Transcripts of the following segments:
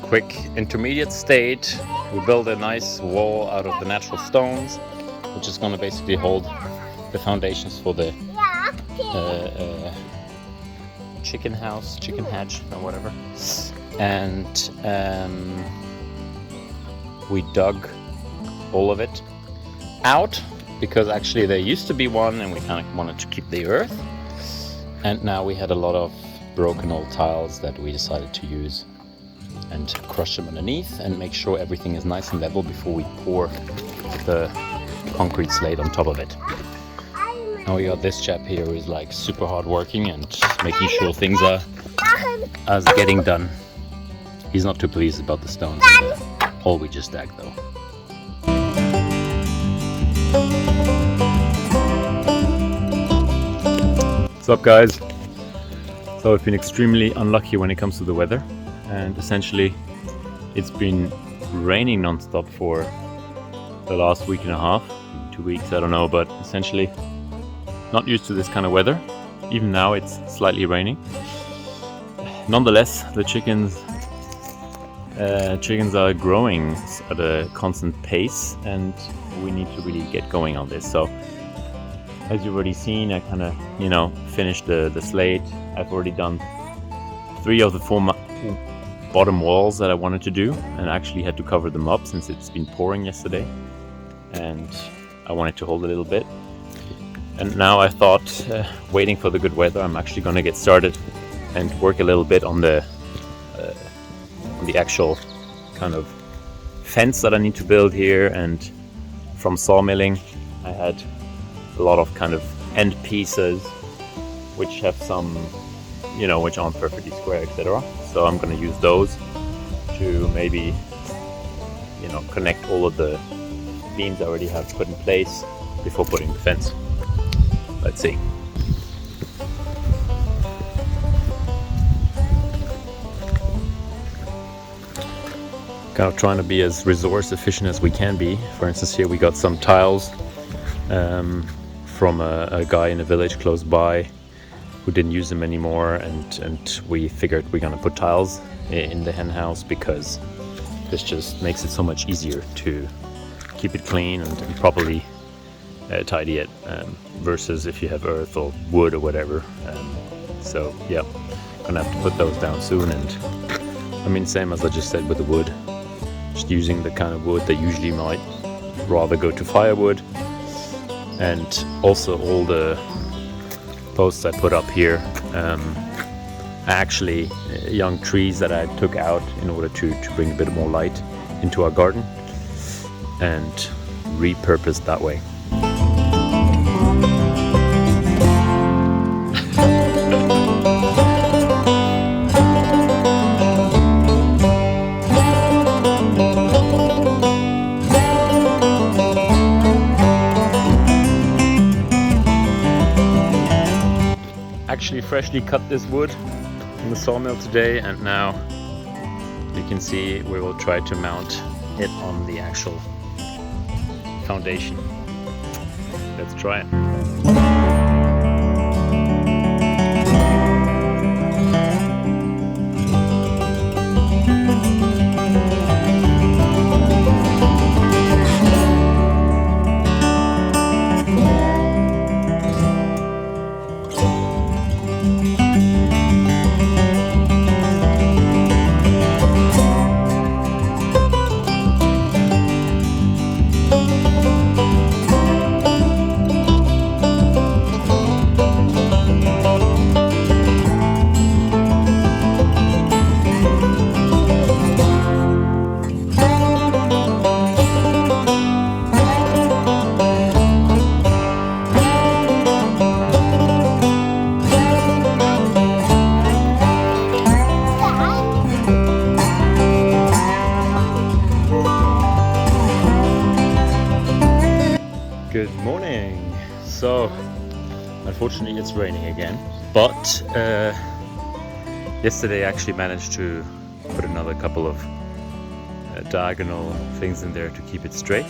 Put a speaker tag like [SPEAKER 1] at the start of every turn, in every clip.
[SPEAKER 1] quick intermediate state. We built a nice wall out of the natural stones, which is going to basically hold the foundations for the chicken house, chicken hatch, or whatever. And we dug all of it out because actually there used to be one and we kind of wanted to keep the earth. And now we had a lot of broken old tiles that we decided to use and crush them underneath and make sure everything is nice and level before we pour the concrete slate on top of it. Now we got this chap here who is like super hard working and making sure things are getting done. He's not too pleased about the stones and the hole we just dug though. What's up guys? So I've been extremely unlucky when it comes to the weather, and essentially it's been raining non-stop for the last week and a half, 2 weeks, I don't know, but essentially not used to this kind of weather. Even now it's slightly raining. Nonetheless, the chickens are growing at a constant pace and we need to really get going on this. So as you've already seen, I kind of, finished the slate. I've already done 3 of the 4 bottom walls that I wanted to do, and I actually had to cover them up since it's been pouring yesterday and I wanted to hold a little bit. And now I thought, waiting for the good weather, I'm actually going to get started and work a little bit on the actual kind of fence that I need to build here. And from sawmilling, I had a lot of kind of end pieces which have some, which aren't perfectly square, etc. So I'm going to use those to maybe, connect all of the beams I already have put in place before putting the fence. Let's see. Kind of trying to be as resource efficient as we can be. For instance, here we got some tiles from a guy in a village close by who didn't use them anymore, and we figured we're gonna put tiles in the hen house because this just makes it so much easier to keep it clean and properly tidy it versus if you have earth or wood or whatever. So yeah, gonna have to put those down soon. And same as I just said with the wood, just using the kind of wood that usually might rather go to firewood. And also all the posts I put up here are actually young trees that I took out in order to bring a bit more light into our garden and repurposed that way. Actually freshly cut this wood in the sawmill today, and now you can see we will try to mount it on the actual foundation. Let's try it. Good morning. So unfortunately it's raining again, but yesterday I actually managed to put another couple of diagonal things in there to keep it straight,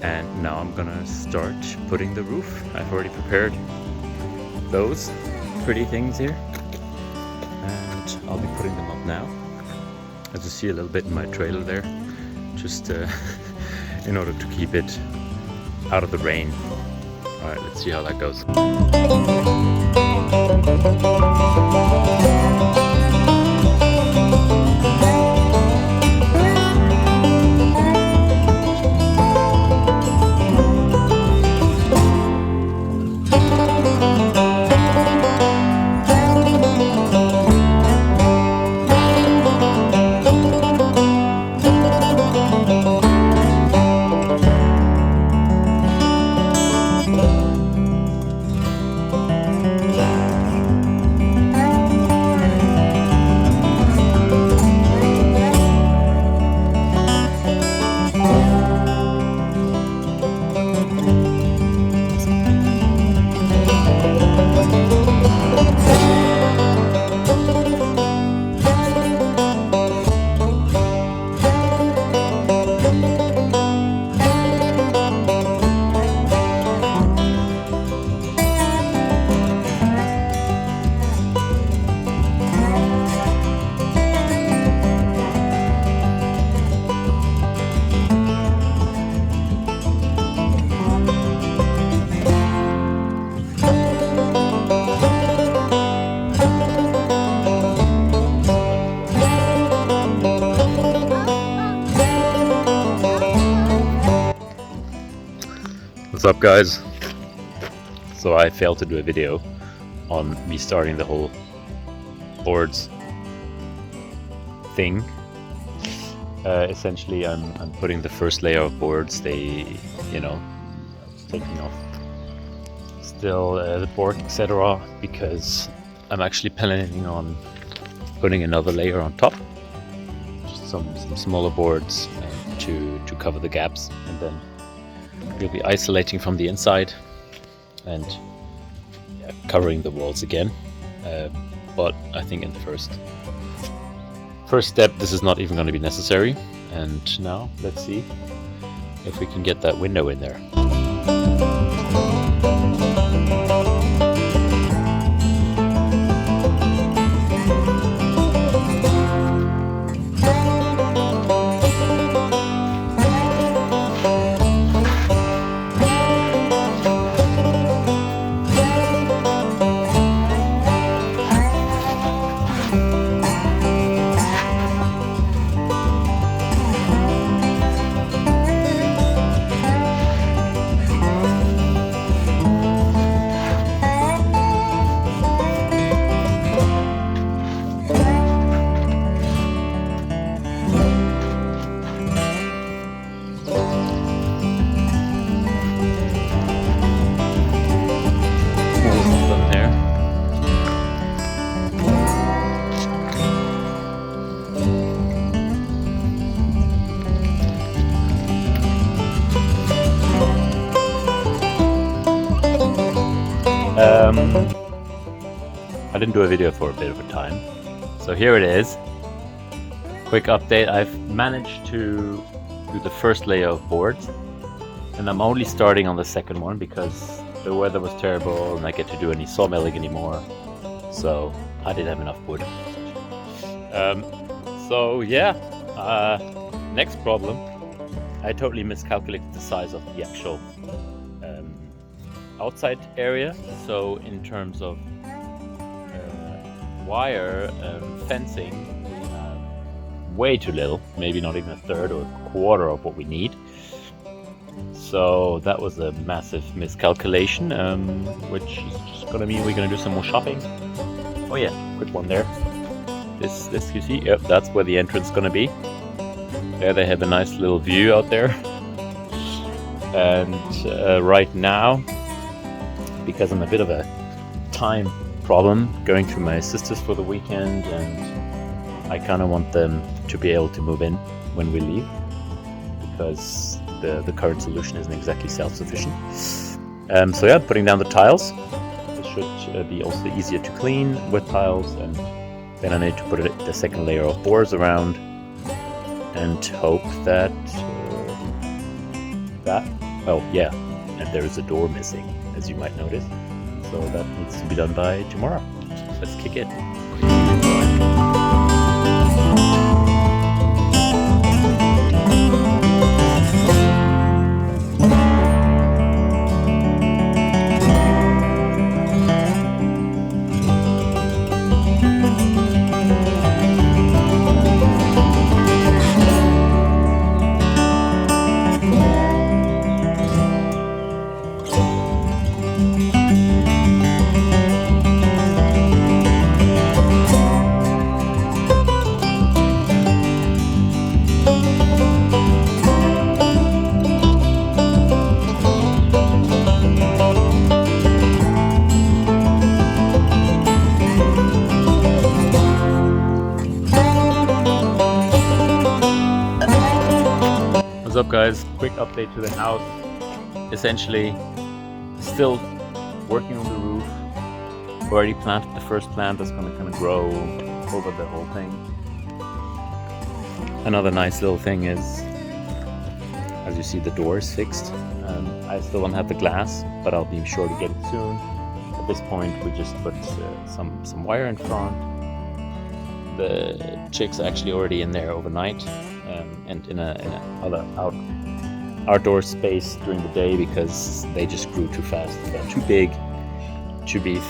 [SPEAKER 1] and now I'm gonna start putting the roof. I've already prepared those pretty things here and I'll be putting them up now. as you see a little bit in my trailer there, just in order to keep it out of the rain. Alright, let's see how that goes. What's up, guys? So I failed to do a video on me starting the whole boards thing. Essentially I'm putting the first layer of boards, taking off still the board, etc., because I'm actually planning on putting another layer on top, just some smaller boards to cover the gaps, and then we'll be isolating from the inside and covering the walls again. But I think in the first step this is not even going to be necessary. And now let's see if we can get that window in there. I didn't do a video for a bit of a time, so here it is. Quick update: I've managed to do the first layer of boards, and I'm only starting on the second one because the weather was terrible and I get to do any sawmilling anymore, so I didn't have enough wood. Next problem, I totally miscalculated the size of the actual outside area. So in terms of wire fencing, we have way too little, maybe not even a third or a quarter of what we need. So that was a massive miscalculation, which is just gonna mean we're gonna do some more shopping. Oh yeah, quick one there. This you see, yep, that's where the entrance is gonna be. There they have a nice little view out there. And right now, because I'm a bit of a time problem going to my sister's for the weekend, and I kind of want them to be able to move in when we leave, because the current solution isn't exactly self-sufficient. So yeah, putting down the tiles. This should be also easier to clean with tiles, and then I need to put the second layer of boards around and hope that and there is a door missing, as you might notice, so that needs to be done by tomorrow. Let's kick it. up, guys? Quick update to the house. Essentially, still working on the roof. Already planted the first plant that's going to kind of grow over the whole thing. Another nice little thing is, as you see, the door is fixed. I still don't have the glass, but I'll be sure to get it soon. At this point, we just put some wire in front. The chicks are actually already in there overnight, and in a other outdoor space during the day because they just grew too fast. They're too big to be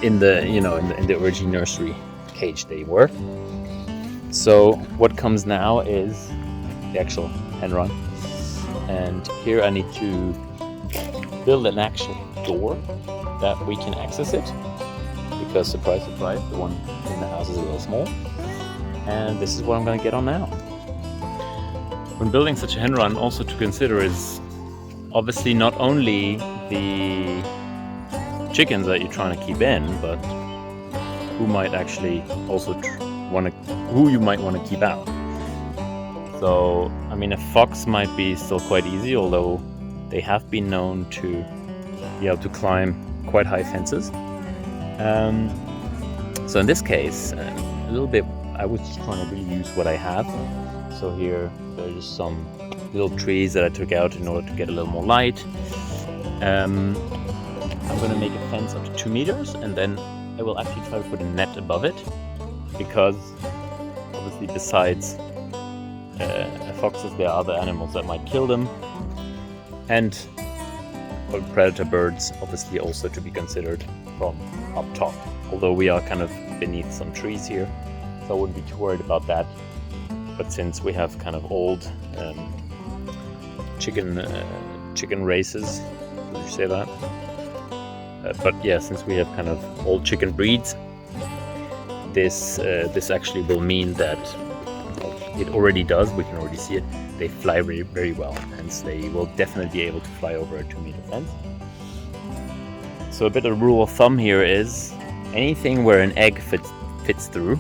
[SPEAKER 1] in the in the original nursery cage they were. So what comes now is the actual hen run, and here I need to build an actual door that we can access it, because surprise surprise, the one in the house is a little small, and this is what I'm going to get on now. When building such a hen run, also to consider is obviously not only the chickens that you're trying to keep in, but who might actually also who you might want to keep out. So, I mean, a fox might be still quite easy, although they have been known to be able to climb quite high fences. So in this case, a little bit, I was just trying to really use what I have. So here, there's just some little trees that I took out in order to get a little more light. I'm going to make a fence up to 2 meters, and then I will actually try to put a net above it, because obviously besides foxes, there are other animals that might kill them, and predator birds obviously also to be considered from up top, although we are kind of beneath some trees here, so I wouldn't be too worried about that. But since we have kind of old chicken races, did you say that? But yeah, since we have kind of old chicken breeds, this actually will mean that it already does. We can already see it. They fly very, very well, hence they will definitely be able to fly over a 2-meter fence. So a bit of a rule of thumb here is anything where an egg fits through,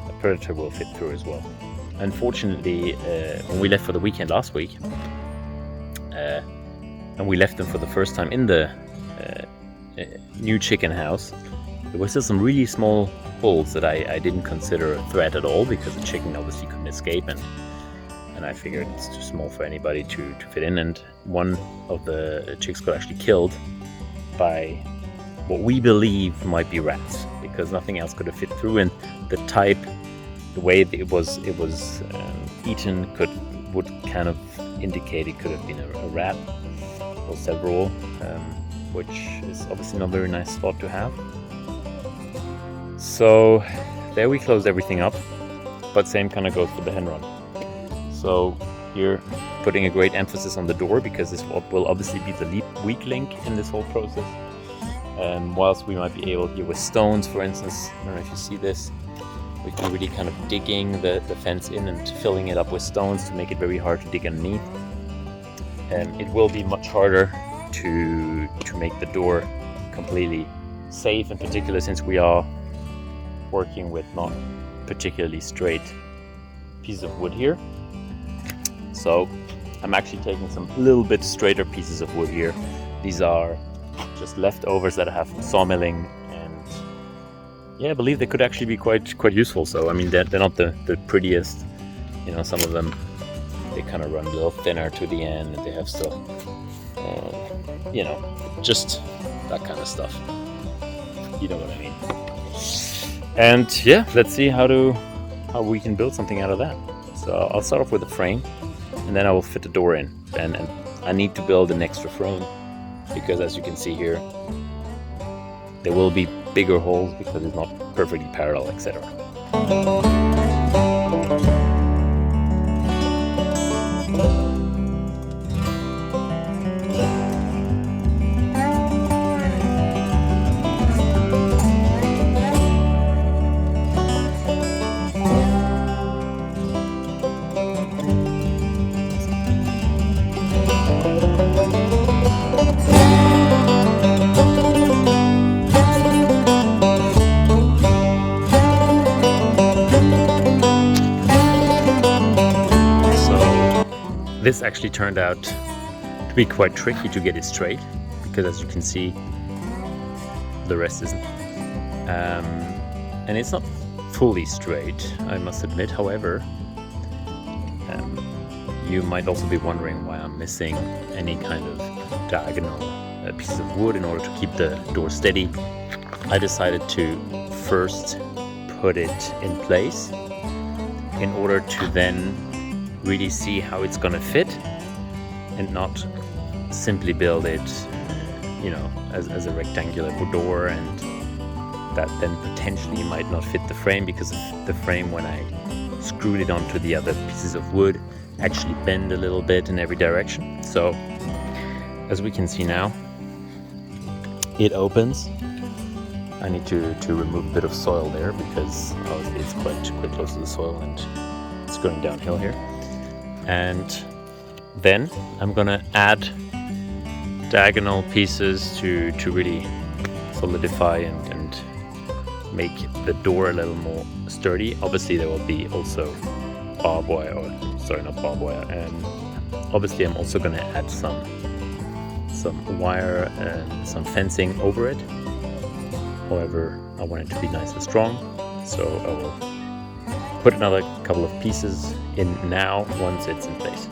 [SPEAKER 1] a predator will fit through as well. Unfortunately, when we left for the weekend last week, and we left them for the first time in the new chicken house, there were still some really small holes that I didn't consider a threat at all, because the chicken obviously couldn't escape, and I figured it's too small for anybody to fit in, and one of the chicks got actually killed by what we believe might be rats, because nothing else could have fit through, and the way it was eaten would kind of indicate it could have been a rat or several, which is obviously not a very nice thought to have. So there we closed everything up, but same kind of goes for the hen run. So here, putting a great emphasis on the door, because this will obviously be the weak link in this whole process. Whilst we might be able here with stones, for instance, I don't know if you see this, we can really kind of digging the fence in and filling it up with stones to make it very hard to dig underneath. It will be much harder to make the door completely safe, in particular since we are working with not particularly straight pieces of wood here. So I'm actually taking some little bit straighter pieces of wood here. These are just leftovers that I have from sawmilling, and yeah, I believe they could actually be quite useful. So I mean, they're not the prettiest, some of them, they kind of run a little thinner to the end, and they have still just that kind of stuff, you know what I mean. And yeah, let's see how we can build something out of that. So I'll start off with a frame, and then I will fit the door in, and I need to build an extra frame, because as you can see here, there will be bigger holes because it's not perfectly parallel, etc. this actually turned out to be quite tricky to get it straight, because as you can see, the rest isn't. And it's not fully straight, I must admit. However, you might also be wondering why I'm missing any kind of diagonal pieces of wood in order to keep the door steady. I decided to first put it in place in order to then really see how it's gonna fit, and not simply build it, you know, as a rectangular door, and that then potentially might not fit the frame, because the frame, when I screwed it onto the other pieces of wood, actually bend a little bit in every direction. So as we can see now, it opens. I need to remove a bit of soil there, because obviously it's quite close to the soil and it's going downhill here. And then I'm gonna add diagonal pieces to really solidify and make the door a little more sturdy. Obviously there will be also barbed wire, or sorry, not barbed wire. Obviously I'm also gonna add some wire and some fencing over it. However, I want it to be nice and strong, so I will put another couple of pieces in now once it's in place.